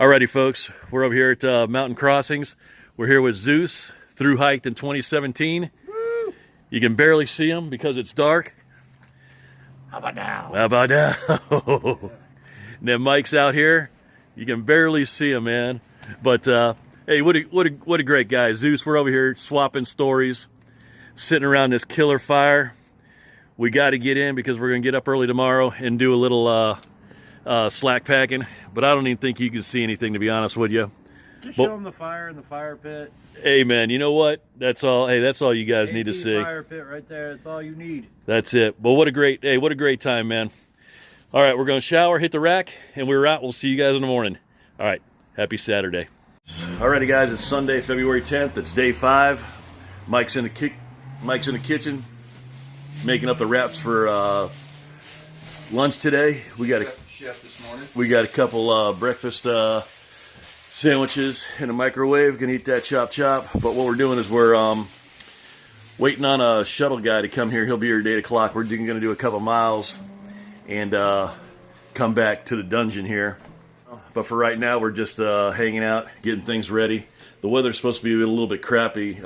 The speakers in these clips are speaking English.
Alrighty, folks, we're over here at Mountain Crossings. We're here with Zeus, through hiked in 2017. Woo! You can barely see him because it's dark. How about now? How about now? And then Mike's out here. You can barely see him, man. But hey, what a great guy, Zeus. We're over here swapping stories, sitting around this killer fire. We got to get in because we're gonna get up early tomorrow and do a little slack packing. But I don't even think you can see anything, to be honest with you. Just show them the fire in the fire pit. Hey, man, you know what? That's all. Hey, that's all you guys need to see. Fire pit right there. That's all you need. That's it. But what a great time, man. All right, we're going to shower, hit the rack, and we're out. We'll see you guys in the morning. All right, happy Saturday. Alrighty, guys, it's Sunday, February 10th. It's day 5. Mike's in the kitchen, making up the wraps for lunch today. We got chef this morning. We got a couple breakfast sandwiches in the microwave. Gonna eat that chop. But what we're doing is we're waiting on a shuttle guy to come here. He'll be here at 8 o'clock. We're gonna do a couple miles and come back to the dungeon here. But for right now, we're just hanging out, getting things ready. The weather's supposed to be a little bit crappy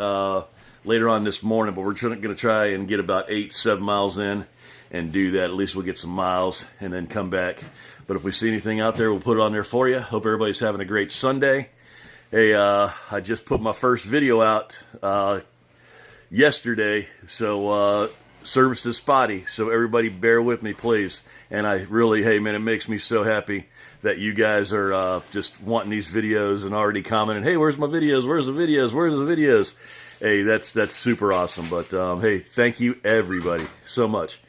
later on this morning, but we're gonna try and get about 8-7 miles in and do that. At least we'll get some miles and then come back. But if we see anything out there, we'll put it on there for you. Hope everybody's having a great Sunday. Hey, I just put my first video out yesterday, so service is spotty. So everybody bear with me, please. And I really, hey man, it makes me so happy that you guys are just wanting these videos and already commenting, hey, where's my videos? Where's the videos? Where's the videos? Hey, that's super awesome. But hey, thank you everybody so much.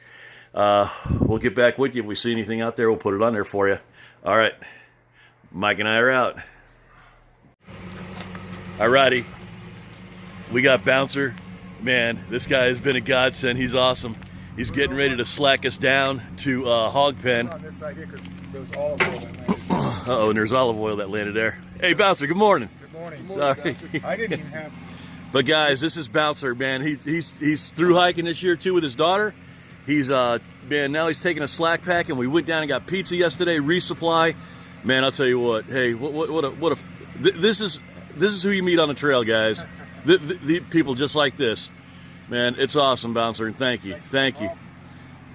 We'll get back with you. If we see anything out there, we'll put it on there for you. All right. Mike and I are out. Alrighty. We got Bouncer. Man, this guy has been a godsend. He's awesome. He's getting ready to slack us down to hog pen. On this side here, 'cause there's olive oil that landed. Uh-oh, and there's olive oil that landed there. Hey, Bouncer, good morning. Good morning. Good morning, Bouncer. I didn't even have... But guys, this is Bouncer, man. He's through hiking this year too with his daughter. He's man, now he's taking a slack pack, and we went down and got pizza yesterday, resupply. Man, I'll tell you what. Hey, this is who you meet on the trail, guys. the people just like this, man. It's awesome, Bouncer, and thank you.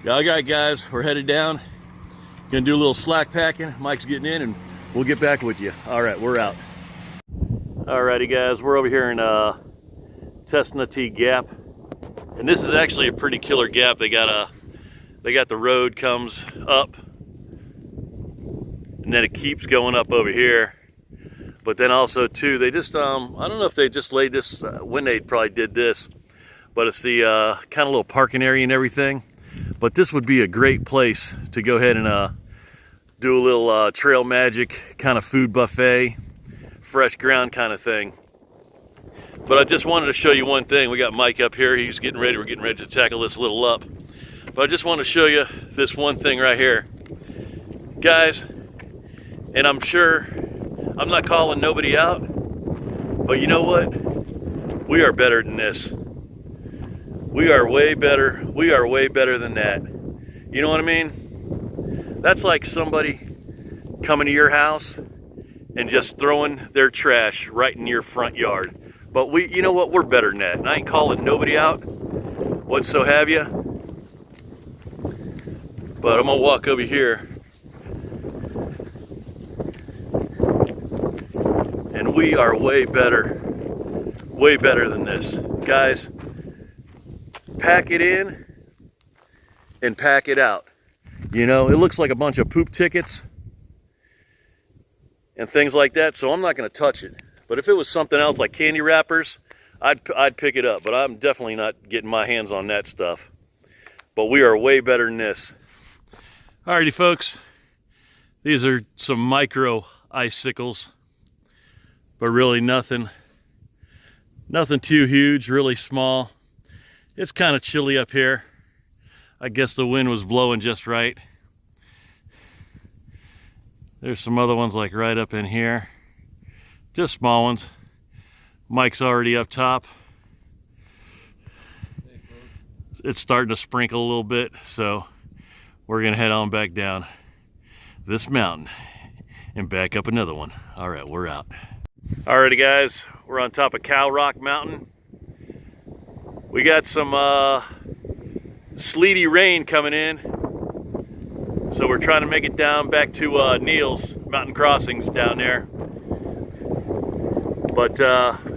All right, guys, we're headed down. Gonna do a little slack packing. Mike's getting in, and we'll get back with you. All right, we're out. Alrighty, guys, we're over here in Chestnut Gap. And this is actually a pretty killer gap. They got the road comes up, and then it keeps going up over here. But then also too, they just I don't know if they just laid this when they probably did this, but it's the kind of little parking area and everything. But this would be a great place to go ahead and do a little trail magic kind of food buffet, fresh ground kind of thing. But I just wanted to show you one thing. We got Mike up here. We're getting ready to tackle this little up. But I just want to show you this one thing right here. Guys, and I'm sure I'm not calling nobody out, but you know what? We are better than this. We are way better. We are way better than that. You know what I mean? That's like somebody coming to your house and just throwing their trash right in your front yard. But you know what? We're better than that. And I ain't calling nobody out, what so have you. But I'm gonna walk over here. And we are way better than this. Guys, pack it in and pack it out. You know, it looks like a bunch of poop tickets and things like that, so I'm not gonna touch it. But if it was something else like candy wrappers, I'd pick it up. But I'm definitely not getting my hands on that stuff. But we are way better than this. Alrighty, folks. These are some micro icicles, but really nothing too huge, really small. It's kind of chilly up here. I guess the wind was blowing just right. There's some other ones like right up in here. Just small ones. Mike's already up top. It's starting to sprinkle a little bit, so we're gonna head on back down this mountain and back up another one. All right, we're out. Alrighty guys, we're on top of Cow Rock Mountain. We got some sleety rain coming in, so we're trying to make it down back to Neil's Mountain Crossings down there. But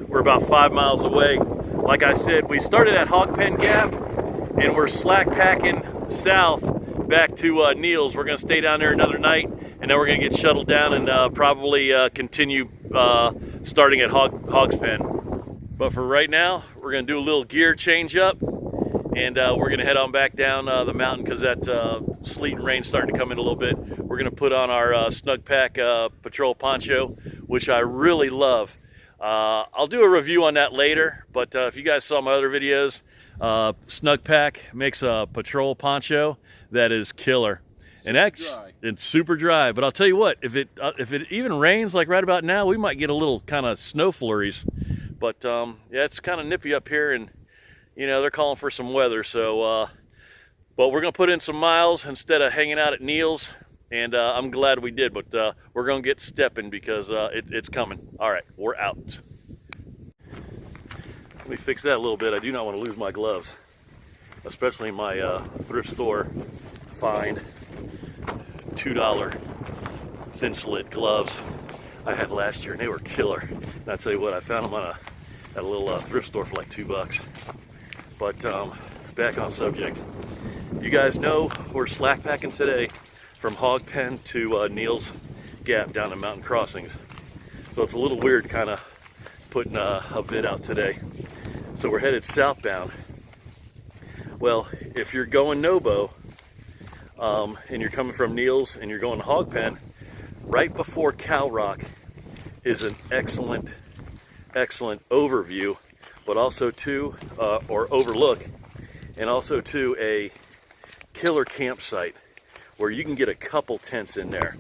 we're about 5 miles away. Like I said, we started at Hog Pen Gap and we're slack packing south back to Neil's. We're gonna stay down there another night, and then we're gonna get shuttled down and probably continue starting at Hog's Pen. But for right now, we're gonna do a little gear change up, and we're gonna head on back down the mountain because that sleet and rain's starting to come in a little bit. We're gonna put on our Snug Pack patrol poncho, which I really love. I'll do a review on that later, but if you guys saw my other videos, Snug Pack makes a patrol poncho that is killer. And it's super dry, but I'll tell you what, if it even rains like right about now, we might get a little kind of snow flurries. But yeah, it's kind of nippy up here, and you know, they're calling for some weather. So but we're gonna put in some miles instead of hanging out at Neil's, and I'm glad we did. But we're gonna get stepping because it's coming. All right, we're out. Let me fix that a little bit. I do not want to lose my gloves, especially my thrift store find $2 thin slit gloves I had last year, and they were killer. And I tell you what, I found them on at a little thrift store for like $2. But back on subject, you guys know we're slack packing today from Hog Pen to Neil's Gap down in Mountain Crossings. So it's a little weird kind of putting a vid out today. So we're headed southbound. Well, if you're going Nobo, and you're coming from Neil's and you're going to Hog Pen, right before Cow Rock is an excellent overview, but also too, or overlook, and also too a killer campsite where you can get a couple tents in there.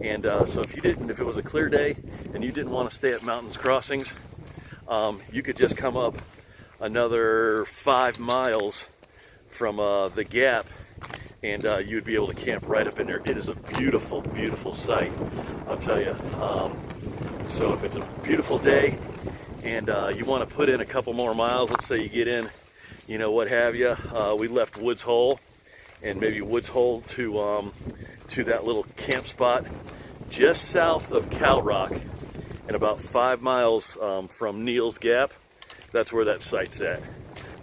And so if it was a clear day and you didn't want to stay at Mountains Crossings, you could just come up another 5 miles from the Gap, and you'd be able to camp right up in there. It is a beautiful, beautiful sight, I'll tell you. So if it's a beautiful day and you want to put in a couple more miles, let's say you get in, you know, what have you. We left Woods Hole, and maybe Woods Hole to that little camp spot just south of Cow Rock, and about 5 miles from Neil's Gap. That's where that site's at.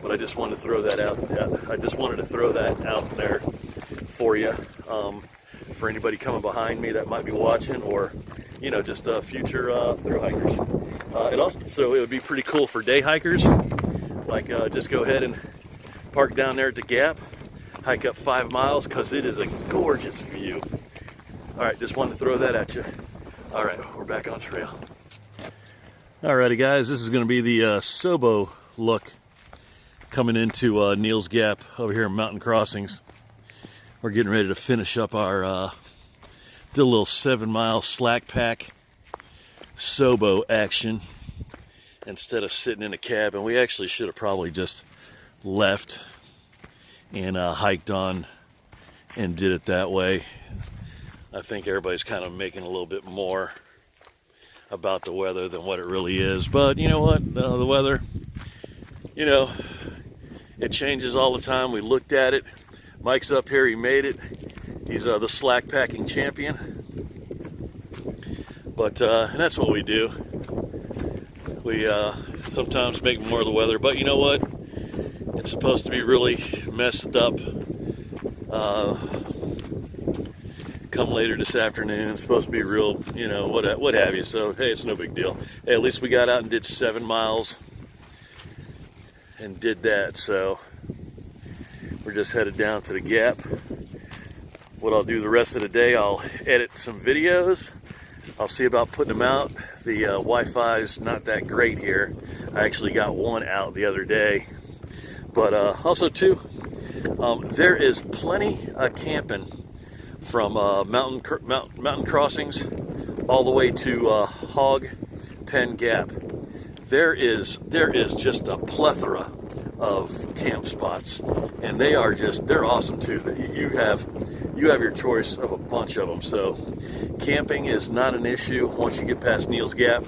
But I just wanted to throw that out. I just wanted to throw that out there for you, for anybody coming behind me that might be watching, or you know, just future thru hikers. It would be pretty cool for day hikers. Like just go ahead and park down there at the Gap, hike up 5 miles, because it is a gorgeous view. All right, just wanted to throw that at you. All right, we're back on trail. Alrighty guys, this is going to be the Sobo look coming into Neil's Gap over here in Mountain Crossings. We're getting ready to finish up our did a little 7-mile slack pack Sobo action instead of sitting in a cabin. We actually should have probably just left and hiked on and did it that way. I think everybody's kind of making a little bit more about the weather than what it really is. But you know what, the weather, you know, it changes all the time. We looked at it. Mike's up here, he made it. He's the slack packing champion. But and that's what we do. We sometimes make more of the weather, but you know what, it's supposed to be really messed up come later this afternoon. It's supposed to be real, you know, what have you. So hey, it's no big deal. Hey, at least we got out and did 7 miles and did that. So we're just headed down to the Gap. What I'll do the rest of the day, I'll edit some videos. I'll see about putting them out. The Wi-Fi's not that great here. I actually got one out the other day. But also too, there is plenty of camping from Mountain Crossings all the way to Hog Pen Gap. There is just a plethora of camp spots, and they're awesome too. You have you have your choice of a bunch of them. So camping is not an issue once you get past Neal's Gap.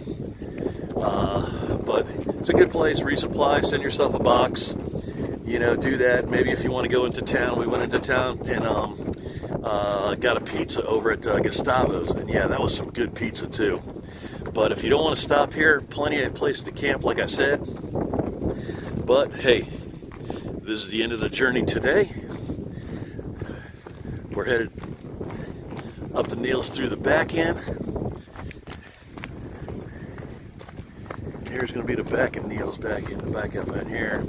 But it's a good place. Resupply, send yourself a box. You know, do that. Maybe if you want to go into town, we went into town and got a pizza over at Gustavo's, and yeah, that was some good pizza too. But if you don't want to stop here, plenty of place to camp, like I said. But hey, this is the end of the journey today. We're headed up to Neal's through the back end. Here's going to be the back of Neal's back end, back up in here.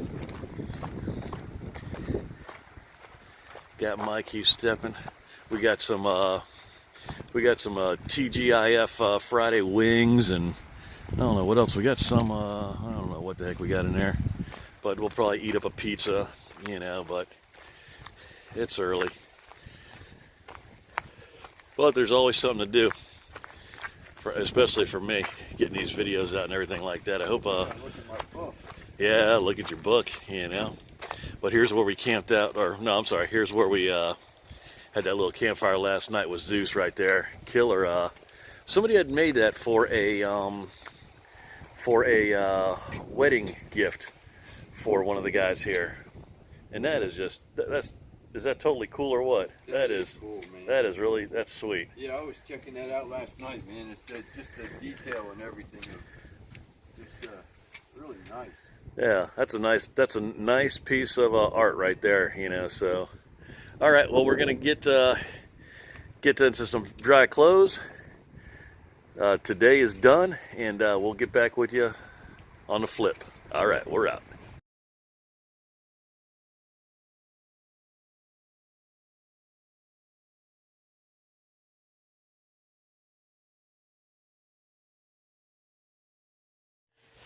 Got Mike, he's stepping. We got some TGIF Friday wings, and I don't know what else. We got some I don't know what the heck we got in there, but we'll probably eat up a pizza, you know. But it's early. But there's always something to do, especially for me, getting these videos out and everything like that. I hope, yeah, look at your book, you know. But here's where we camped out, or no, I'm sorry, here's where we had that little campfire last night with Zeus right there. Killer. Somebody had made that for a wedding gift for one of the guys here, and that is just is that totally cool or what? That is cool, man. That is really, that's sweet. Yeah, I was checking that out last night, man. It said just the detail and everything, just really nice. Yeah, that's a nice piece of art right there, you know. So, all right, well, we're gonna get into some dry clothes. Today is done, and we'll get back with you on the flip. All right, we're out.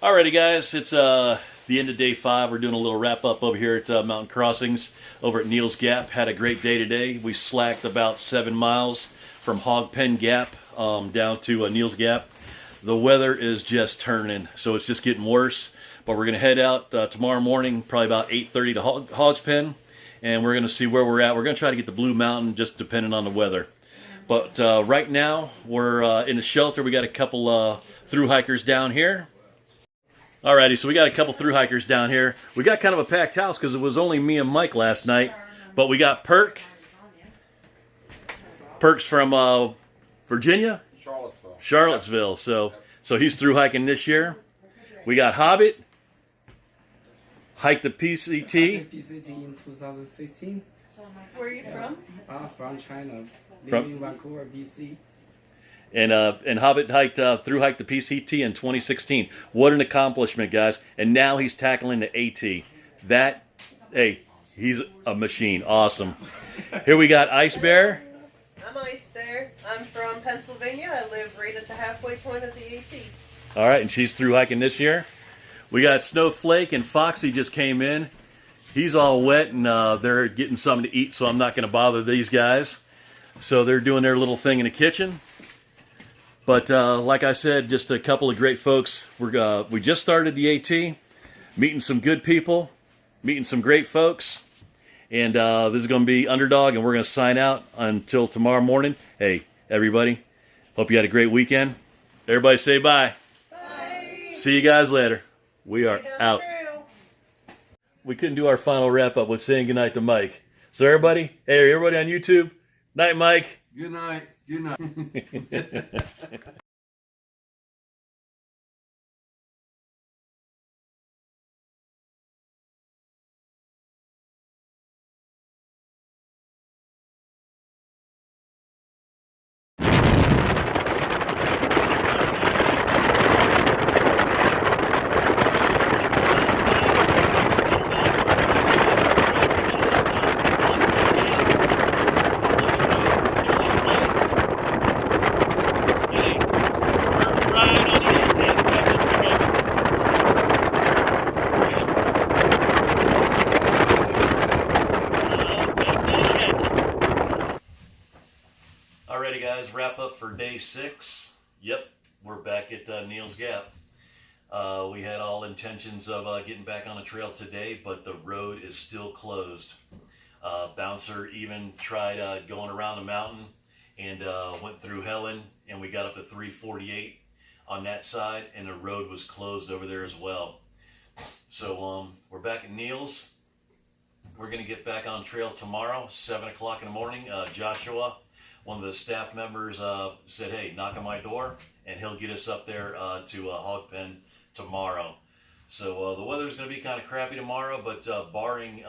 Alrighty guys, it's the end of day 5. We're doing a little wrap up over here at Mountain Crossings over at Neal's Gap. Had a great day today. We slacked about 7 miles from Hog Pen Gap down to Neal's Gap. The weather is just turning, so it's just getting worse. But we're going to head out tomorrow morning, probably about 8:30 to Hog's Pen, and we're going to see where we're at. We're going to try to get to Blue Mountain, just depending on the weather. But right now, we're in the shelter. We got a couple through hikers down here. Alrighty, so we got a couple through hikers down here. We got kind of a packed house because it was only me and Mike last night. But we got Perk's from Virginia? Charlottesville. So he's through hiking this year. We got Hobbit. Hiked the PCT. PCT in 2016. Where are you from? From China. Living in Vancouver, BC. And Hobbit through hiked the PCT in 2016. What an accomplishment, guys! And now he's tackling the AT. That, hey, he's a machine. Awesome. Here we got Ice Bear. I'm Ice Bear. I'm from Pennsylvania. I live right at the halfway point of the AT. All right, and she's through hiking this year. We got Snowflake, and Foxy just came in. He's all wet, and they're getting something to eat, so I'm not going to bother these guys. So they're doing their little thing in the kitchen. But like I said, just a couple of great folks. We just started the AT, meeting some good people, meeting some great folks. And this is going to be Underdog, and we're going to sign out until tomorrow morning. Hey, everybody, hope you had a great weekend. Everybody say bye. Bye. See you guys later. We are out. We couldn't do our final wrap-up with saying goodnight to Mike. So everybody, hey, everybody on YouTube, night, Mike. Good night. Good night. Alrighty guys, wrap up for day 6. Yep, we're back at Neal's Gap. We had all intentions of getting back on the trail today, but the road is still closed. Bouncer even tried going around the mountain and went through Helen, and we got up to 348 on that side, and the road was closed over there as well. So we're back at Neal's. We're going to get back on trail tomorrow, 7 o'clock in the morning. Joshua, one of the staff members, said, hey, knock on my door, and he'll get us up there to Hog Pen tomorrow. So the weather's going to be kind of crappy tomorrow, but barring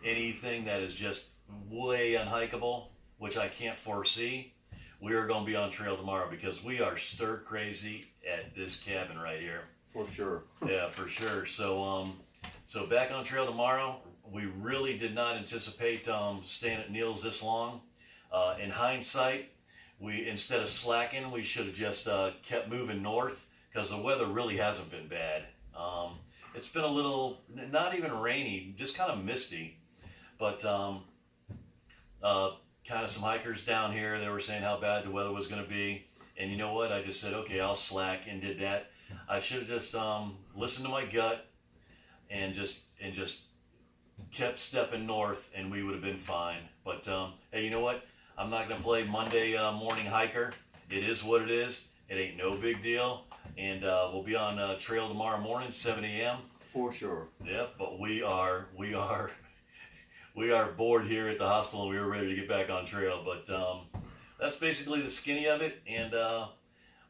anything that is just way unhikeable, which I can't foresee, we are going to be on trail tomorrow because we are stir crazy at this cabin right here. For sure. Yeah, for sure. So so back on trail tomorrow. We really did not anticipate staying at Neal's this long. In hindsight, we instead of slacking, we should have just kept moving north because the weather really hasn't been bad. It's been a little, not even rainy, just kind of misty, but kind of some hikers down here, they were saying how bad the weather was going to be. And you know what? I just said, okay, I'll slack, and did that. I should have just listened to my gut and just kept stepping north, and we would have been fine. But hey, you know what? I'm not going to play Monday morning hiker. It is what it is. It ain't no big deal. And we'll be on trail tomorrow morning, 7 a.m. For sure. Yep, but we are bored here at the hostel, and we were ready to get back on trail. But that's basically the skinny of it, and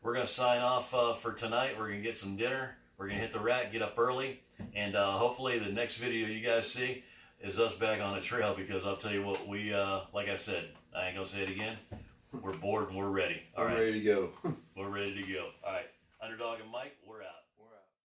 we're going to sign off for tonight. We're going to get some dinner. We're going to hit the rack, get up early, and hopefully the next video you guys see is us back on the trail, because I'll tell you what, we, like I said, I ain't going to say it again, we're bored and we're ready. All right. Ready to go. We're ready to go. All right. Underdog and Mike.